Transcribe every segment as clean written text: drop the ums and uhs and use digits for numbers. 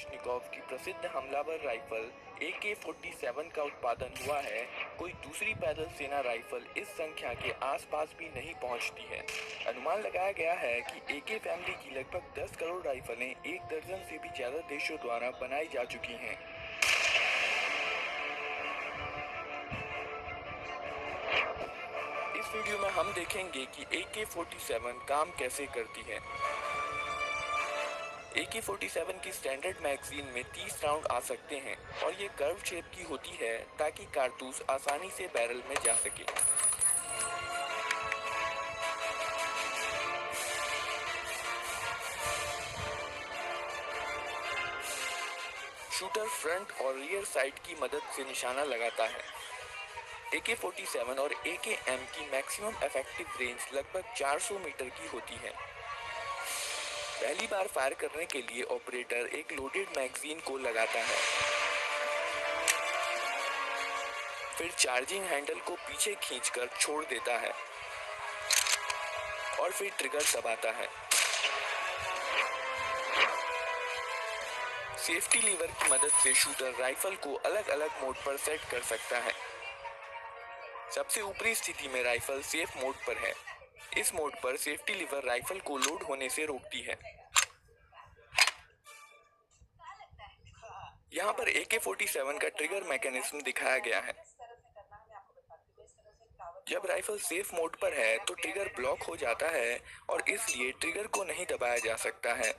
Kalashnikov की प्रसिद्ध हमलावर राइफल AK-47 का उत्पादन हुआ है, कोई दूसरी पैदल सेना राइफल इस संख्या के आसपास भी नहीं पहुंचती है। अनुमान लगाया गया है कि AK फैमिली की लगभग 10 करोड़ राइफलें 1 दर्जन से भी ज्यादा देशों द्वारा बनाई जा चुकी हैं। इस वीडियो में हम देखेंगे कि AK-47 काम कैसे करती है। AK-47 की स्टैंडर्ड मैगजीन में 30 राउंड आ सकते हैं और ये कर्व शेप की होती है ताकि कारतूस आसानी से बैरल में जा सके। शूटर फ्रंट और रियर साइड की मदद से निशाना लगाता है। AK-47 और AKM की मैक्सिमम इफेक्टिव रेंज लगभग 400 मीटर की होती है। पहली बार फायर करने के लिए ऑपरेटर एक लोडेड मैगजीन को लगाता है, फिर चार्जिंग हैंडल को पीछे खींचकर छोड़ देता है और फिर ट्रिगर दबाता है। सेफ्टी लीवर की मदद से शूटर राइफल को अलग अलग मोड पर सेट कर सकता है। सबसे ऊपरी स्थिति में राइफल सेफ मोड पर है। इस मोड पर सेफ्टी लीवर राइफल को लोड होने से रोकती है। यहाँ पर AK-47 का ट्रिगर मैकेनिज्म दिखाया गया है। जब राइफल सेफ मोड पर है तो ट्रिगर ब्लॉक हो जाता है और इसलिए ट्रिगर को नहीं दबाया जा सकता है।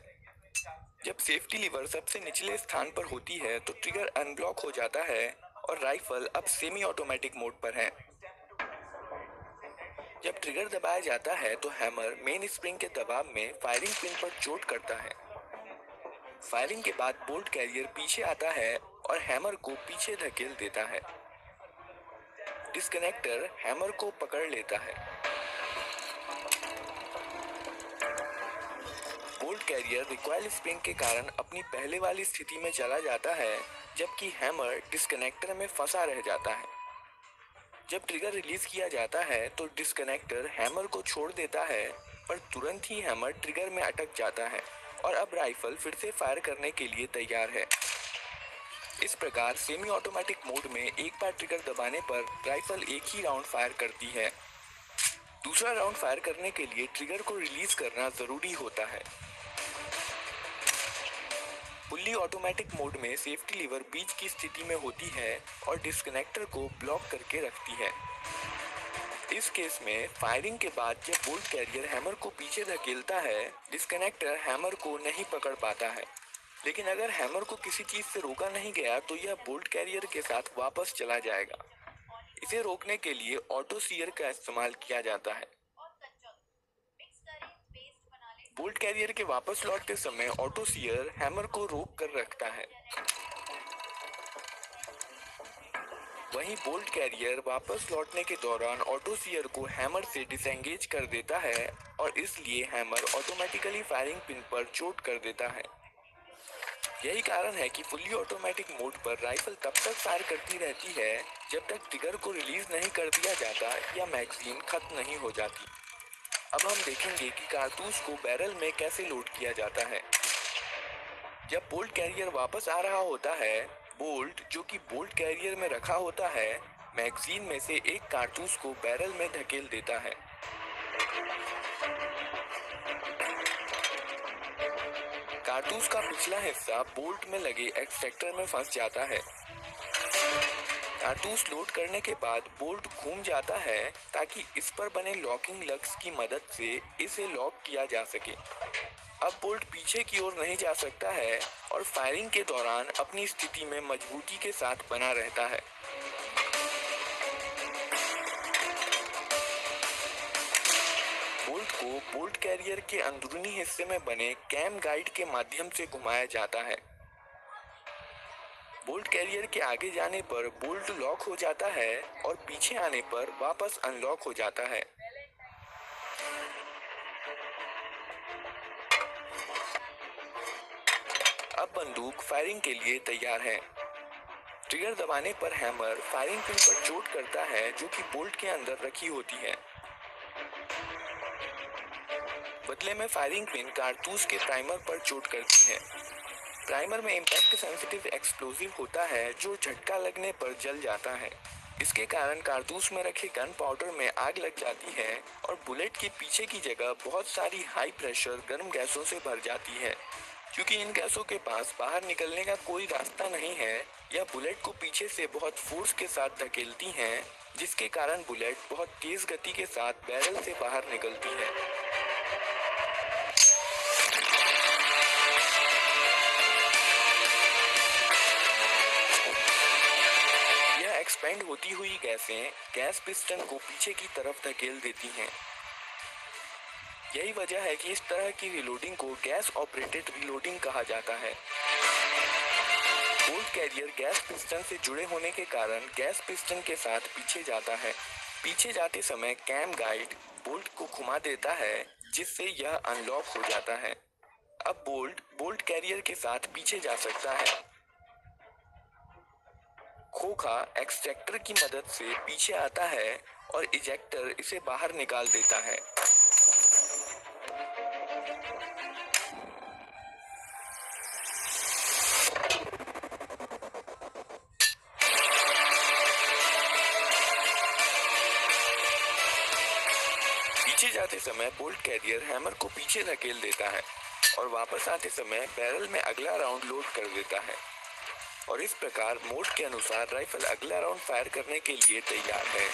जब सेफ्टी लीवर सबसे निचले स्थान पर होती है तो ट्रिगर अनब्लॉक हो जाता है और राइफल अब सेमी ऑटोमेटिक मोड पर है। जब ट्रिगर दबाया जाता है तो हैमर मेन स्प्रिंग के दबाव में फायरिंग पिन पर चोट करता है। फायरिंग के बाद बोल्ट कैरियर पीछे आता है और हैमर को पीछे धकेल देता है। डिस्कनेक्टर हैमर को पकड़ लेता है। बोल्ट कैरियर रिकॉइल स्प्रिंग के कारण अपनी पहले वाली स्थिति में चला जाता है, जबकि हैमर डिस्कनेक्टर में फंसा रह जाता है। जब ट्रिगर रिलीज किया जाता है तो डिस्कनेक्टर हैमर को छोड़ देता है, पर तुरंत ही हैमर ट्रिगर में अटक जाता है और अब राइफल फिर से फायर करने के लिए तैयार है। इस प्रकार सेमी ऑटोमेटिक मोड में एक बार ट्रिगर दबाने पर राइफल एक ही राउंड फायर करती है। दूसरा राउंड फायर करने के लिए ट्रिगर को रिलीज करना जरूरी होता है। फुल्ली ऑटोमेटिक मोड में सेफ्टी लीवर बीच की स्थिति में होती है और डिस्कनेक्टर को ब्लॉक करके रखती है। इस केस में फायरिंग के बाद जब बोल्ट कैरियर हैमर को पीछे धकेलता है, डिस्कनेक्टर हैमर को नहीं पकड़ पाता है। लेकिन अगर हैमर को किसी चीज से रोका नहीं गया तो यह बोल्ट कैरियर के साथ वापस चला जाएगा। इसे रोकने के लिए ऑटो सीयर का इस्तेमाल किया जाता है। बोल्ट कैरियर के वापस लौटते समय ऑटो सीयर हैमर को रोक कर रखता है। वहीं बोल्ट कैरियर वापस लौटने के दौरान ऑटो सीयर को हैमर से डिसएंगेज कर देता है और इसलिए हैमर ऑटोमेटिकली फायरिंग पिन पर चोट कर देता है। यही कारण है कि फुल्ली ऑटोमेटिक मोड पर राइफल तब तक फायर करती रहती है जब तक ट्रिगर को रिलीज नहीं कर दिया जाता या मैगजीन खत्म नहीं हो जाती। अब हम देखेंगे कि कारतूस को बैरल में कैसे लोड किया जाता है। जब बोल्ट कैरियर वापस आ रहा होता है, बोल्ट जो कि बोल्ट कैरियर में रखा होता है, मैगजीन में से एक कारतूस को बैरल में धकेल देता है। कारतूस का पिछला हिस्सा बोल्ट में लगे एक्सट्रैक्टर में फंस जाता है। कारतूस लोड करने के बाद बोल्ट घूम जाता है ताकि इस पर बने लॉकिंग लग्स की मदद से इसे लॉक किया जा सके। अब बोल्ट पीछे की ओर नहीं जा सकता है और फायरिंग के दौरान अपनी स्थिति में मजबूती के साथ बना रहता है। बोल्ट को बोल्ट कैरियर के अंदरूनी हिस्से में बने कैम गाइड के माध्यम से घुमाया जाता है। बोल्ट कैरियर के आगे जाने पर बोल्ट लॉक हो जाता है और पीछे आने पर वापस अनलॉक हो जाता है। अब बंदूक फायरिंग के लिए तैयार है। ट्रिगर दबाने पर हैमर फायरिंग पिन पर चोट करता है जो कि बोल्ट के अंदर रखी होती है। बदले में फायरिंग पिन कारतूस के प्राइमर पर चोट करती है। प्राइमर में इम्पैक्ट सेंसिटिव एक्सप्लोजिव होता है जो झटका लगने पर जल जाता है। इसके कारण कारतूस में रखे गन पाउडर में आग लग जाती है और बुलेट के पीछे की जगह बहुत सारी हाई प्रेशर गर्म गैसों से भर जाती है। क्योंकि इन गैसों के पास बाहर निकलने का कोई रास्ता नहीं है, यह बुलेट को पीछे से बहुत फोर्स के साथ धकेलती हैं, जिसके कारण बुलेट बहुत तेज गति के साथ बैरल से बाहर निकलती है। यह एक्सपेंड होती हुई गैसें गैस पिस्टन को पीछे की तरफ धकेल देती हैं। यही वजह है कि इस तरह की रीलोडिंग को गैस ऑपरेटेड रीलोडिंग कहा जाता है। बोल्ट कैरियर गैस पिस्टन से जुड़े होने के कारण गैस पिस्टन के साथ पीछे जाता है। पीछे जाते समय कैम गाइड बोल्ट को घुमा देता है, जिससे यह अनलॉक हो जाता है। अब बोल्ट कैरियर के साथ पीछे जा सकता है। खोखा एक्सट्रैक्टर की मदद से पीछे आता है और इजेक्टर इसे बाहर निकाल देता है। पीछे जाते समय बोल्ट कैरियर हैमर को पीछे धकेल देता है और वापस आते समय बैरल में अगला राउंड लोड कर देता है और इस प्रकार मोड के अनुसार राइफल अगला राउंड फायर करने के लिए तैयार है।